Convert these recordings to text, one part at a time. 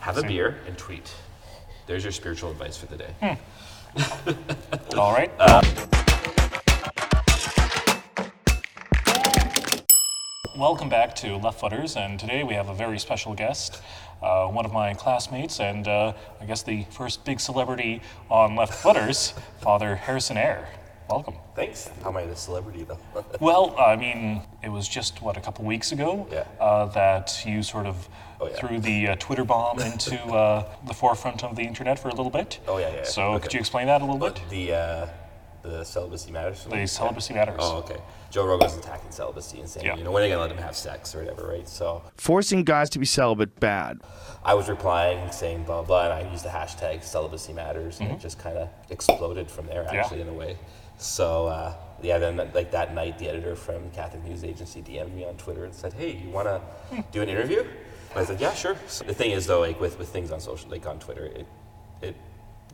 Have a beer and tweet. There's your spiritual advice for the day. All right. Welcome back to Left Footers, and today we have a very special guest, one of my classmates, and I guess the first big celebrity on Left Footers, Father Harrison Eyre. Welcome. Thanks. How am I the celebrity, though? Well, I mean, it was just, a couple weeks ago that you sort of threw the Twitter bomb into the forefront of the internet for a little bit. Oh, yeah. So could you explain that a little bit? The celibacy matters? The celibacy matters. Oh, okay. Joe Rogan's attacking celibacy and saying, when are they going to let him have sex or whatever, right? So forcing guys to be celibate, bad. I was replying saying blah, blah, and I used the hashtag celibacy matters, and it just kind of exploded from there, actually, in a way. So, then that night, the editor from Catholic News Agency DM'd me on Twitter and said, hey, you want to do an interview? And I said, yeah, sure. So the thing is, though, with things on social, on Twitter, it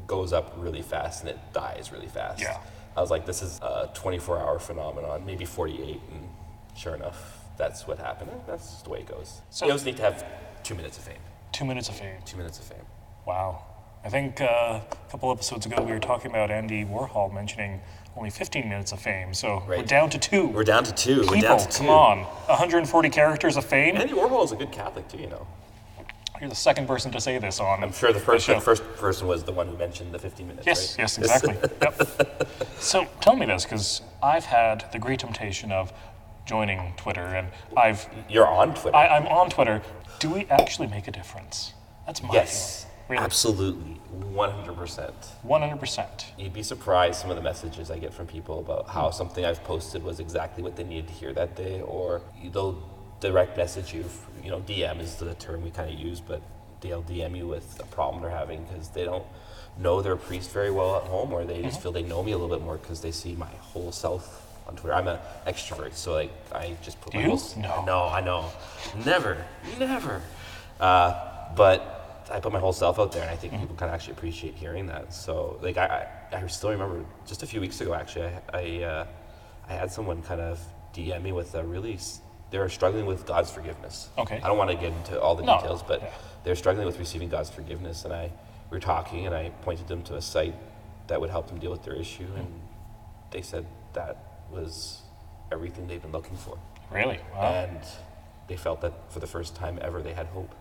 goes up really fast and it dies really fast. Yeah. I was like, this is a 24-hour phenomenon, maybe 48, and sure enough, that's what happened. That's just the way it goes. So you always need to have 2 minutes of fame. 2 minutes of fame. 2 minutes of fame. Wow. I think a couple episodes ago we were talking about Andy Warhol mentioning only 15 minutes of fame, so we're down to 2. We're down to 2. People, we're down to 2. Come on. 140 characters of fame? Andy Warhol is a good Catholic, too, you know. You're the second person to say this on. I'm sure the first person was the one who mentioned the 15 minutes. Yes, right? yes, exactly. Yep. So tell me this, because I've had the great temptation of joining Twitter, and You're on Twitter. I'm on Twitter. Do we actually make a difference? That's my feeling. Really? Absolutely, 100%. 100%. You'd be surprised some of the messages I get from people about how something I've posted was exactly what they needed to hear that day, or they'll direct message you. DM is the term we kind of use, but they'll DM you with a problem they're having because they don't know their priest very well at home, or they just feel they know me a little bit more because they see my whole self on Twitter. I'm an extrovert, so I just put my whole... No, I know. Never. But I put my whole self out there, and I think people kind of actually appreciate hearing that. So, I still remember just a few weeks ago, actually, I had someone kind of DM me with they were struggling with God's forgiveness. Okay. I don't want to get into all the details, but they're struggling with receiving God's forgiveness, and we were talking, and I pointed them to a site that would help them deal with their issue, and they said that was everything they've been looking for. Really? Wow. And they felt that for the first time ever, they had hope.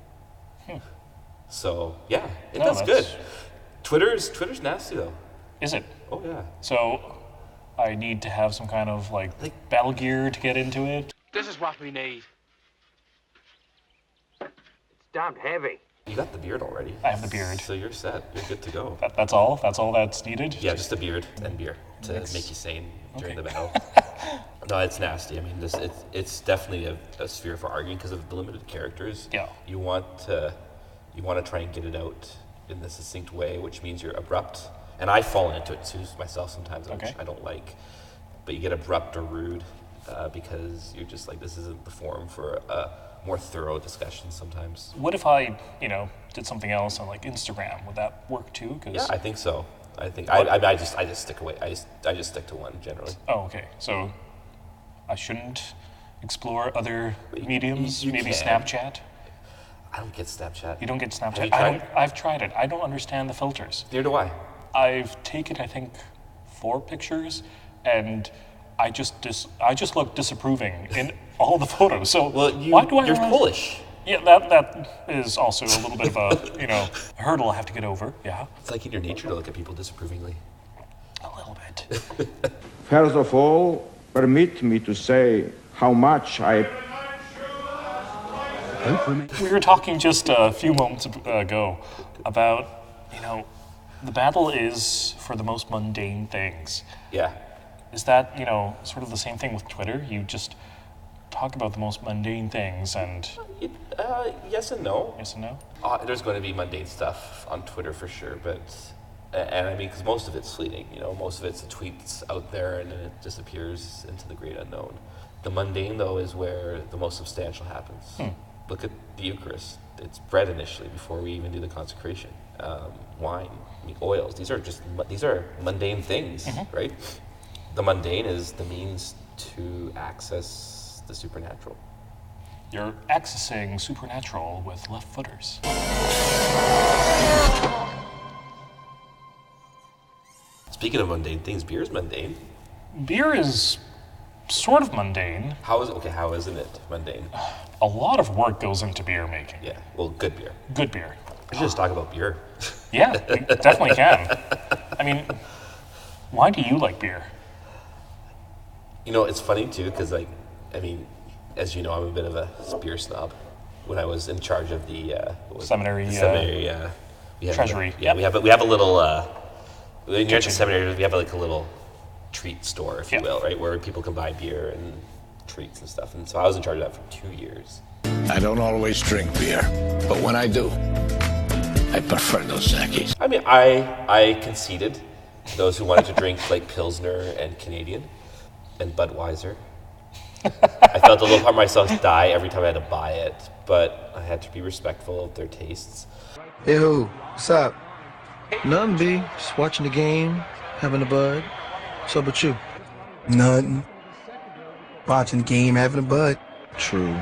So, it does good. Twitter's nasty, though. Is it? Oh, yeah. So, I need to have some kind of, battle gear to get into it? This is what we need. It's damned heavy. You got the beard already. I have the beard. So you're set. You're good to go. That's all? That's all that's needed? Yeah, just a beard and beer to make you sane during the battle. No, it's nasty. I mean, it's definitely a sphere for arguing because of the limited characters. Yeah. You want to try and get it out in the succinct way, which means you're abrupt. And I've fallen into it too myself sometimes, which I don't like. But you get abrupt or rude because you're just like, this isn't the forum for a more thorough discussion sometimes. What if I, did something else on Instagram? Would that work too? Yeah, I think so. I think I just stick away. I just stick to one generally. Oh, okay. So I shouldn't explore other mediums, you maybe can. Snapchat? I don't get Snapchat. You don't get Snapchat? Have you tried? I've tried it. I don't understand the filters. Neither do I. I've taken, I think, 4 pictures, and I just look disapproving in all the photos. So why do I? You're Polish. Yeah, that is also a little bit of a hurdle I have to get over. Yeah. It's like in your nature to look at people disapprovingly. A little bit. First of all, permit me to say how much I... We were talking just a few moments ago about, the battle is for the most mundane things. Yeah. Is that, sort of the same thing with Twitter? You just talk about the most mundane things and... Yes and no. Yes and no? There's going to be mundane stuff on Twitter for sure, but... And I mean, because most of it's fleeting, most of it's the tweets out there and then it disappears into the great unknown. The mundane, though, is where the most substantial happens. Look at the Eucharist. It's bread initially before we even do the consecration. Wine, oils. These are mundane things, right? The mundane is the means to access the supernatural. You're accessing supernatural with left footers. Speaking of mundane things, beer is mundane. Beer is sort of mundane. How isn't it mundane? A lot of work goes into beer making. Yeah, well, good beer. Good beer. We should just talk about beer. Yeah, we definitely can. I mean, why do you like beer? You know, it's funny too, because as you know, I'm a bit of a beer snob. When I was in charge of the Seminary, we have treasury. We have a little. When you're at the seminary, we have like a little treat store, if you will, right, where people can buy beer and treats and stuff. And so I was in charge of that for 2 years. I don't always drink beer, but when I do, I prefer Dos Equis. I mean, I conceded to those who wanted to drink like Pilsner and Canadian and Budweiser. I felt a little part of myself die every time I had to buy it, but I had to be respectful of their tastes. Hey, who? What's up? Nothing, B. Just watching the game, having a bud. What's up with you? Nothing. Watching the game, having a bud. True.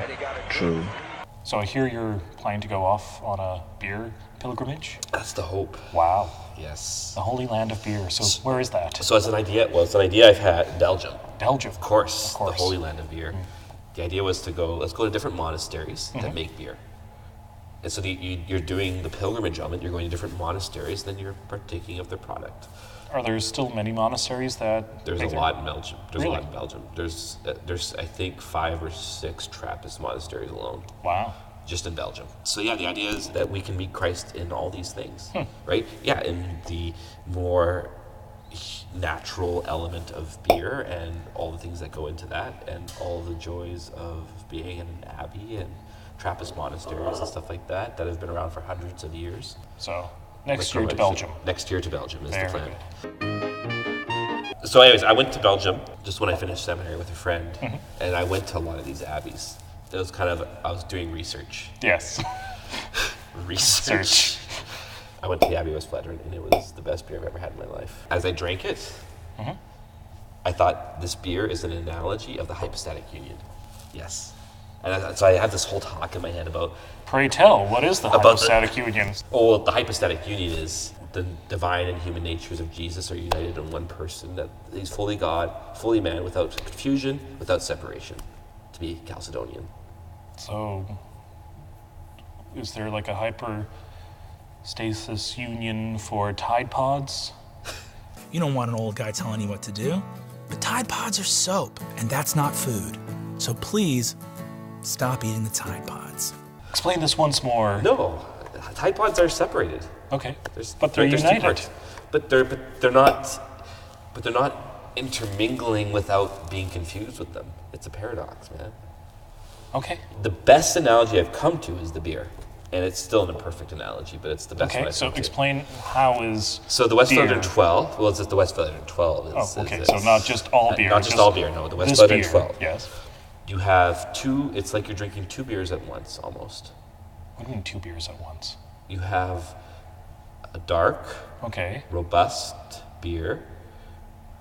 So I hear you're planning to go off on a beer pilgrimage? That's the hope. Wow. Yes. The holy land of beer. So where is that? So it's an idea I've had in Belgium. Belgium. Of course. The holy land of beer. The idea was let's go to different monasteries that make beer. And so you're doing the pilgrimage of it, you're going to different monasteries, then you're partaking of their product. Are there still many monasteries that... There's a lot in Belgium. Really? There's I think 5 or 6 Trappist monasteries alone. Wow. Just in Belgium. So yeah, the idea is that we can meet Christ in all these things, right? Yeah, in the more natural element of beer and all the things that go into that and all the joys of being in an abbey and Trappist monasteries and stuff like that have been around for hundreds of years. So next year to Belgium. Next year to Belgium is Very the plan. So anyways, I went to Belgium just when I finished seminary with a friend, and I went to a lot of these abbeys. I was doing research. Yes. Research. I went to the Abbey West Flattern, and it was the best beer I've ever had in my life. As I drank it, I thought this beer is an analogy of the hypostatic union. Yes. And so I had this whole talk in my head about... Pray tell, what is the hypostatic union? Oh, the hypostatic union is the divine and human natures of Jesus are united in one person, that he's fully God, fully man, without confusion, without separation, to be Chalcedonian. So, is there like a hypostasis union for Tide Pods? You don't want an old guy telling you what to do. But Tide Pods are soap, and that's not food. So please, stop eating the Tide Pods. Explain this once more. No, Tide Pods are separated. Okay, There's they're two united. parts. But they're not intermingling without being confused with them. It's a paradox, man. Okay. The best analogy I've come to is the beer. And it's still an imperfect analogy, but it's the best one Okay, I've so come to. explain how is So the West beer- Flattern 12, well, it's just the West Flattern 12. Oh, okay, so not just all beer. Not just all beer, no. The West this Flattern beer, 12. Yes. You have it's like you're drinking 2 beers at once, almost. What do you mean 2 beers at once? You have a dark, Okay. robust beer,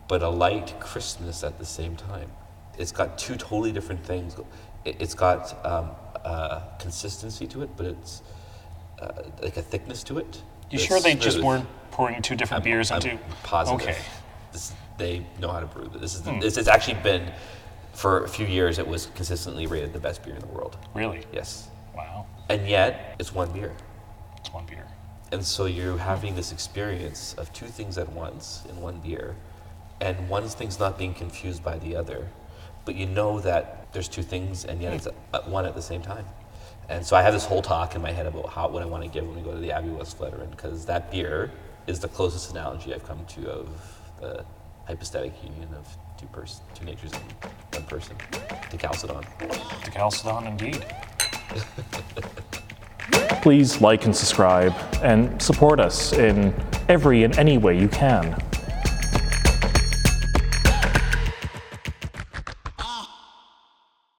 but a light crispness at the same time. It's got 2 totally different things. It's got consistency to it, but it's like a thickness to it. You It's sure they just smooth. weren't pouring 2 different beers into? I'm positive. Okay. They know how to brew. This has actually been, for a few years, it was consistently rated the best beer in the world. Really? Yes. Wow. And yet, it's 1 beer. It's 1 beer. And so you're having this experience of 2 things at once in 1 beer, and one thing's not being confused by the other, but you know that there's 2 things, and yet it's one at the same time. And so I have this whole talk in my head about what I want to give when we go to the Abbey West Flattern, because that beer is the closest analogy I've come to of the hypostatic union of 2 natures in 1 person, to Chalcedon. To Chalcedon, indeed. Please like and subscribe and support us in every and any way you can.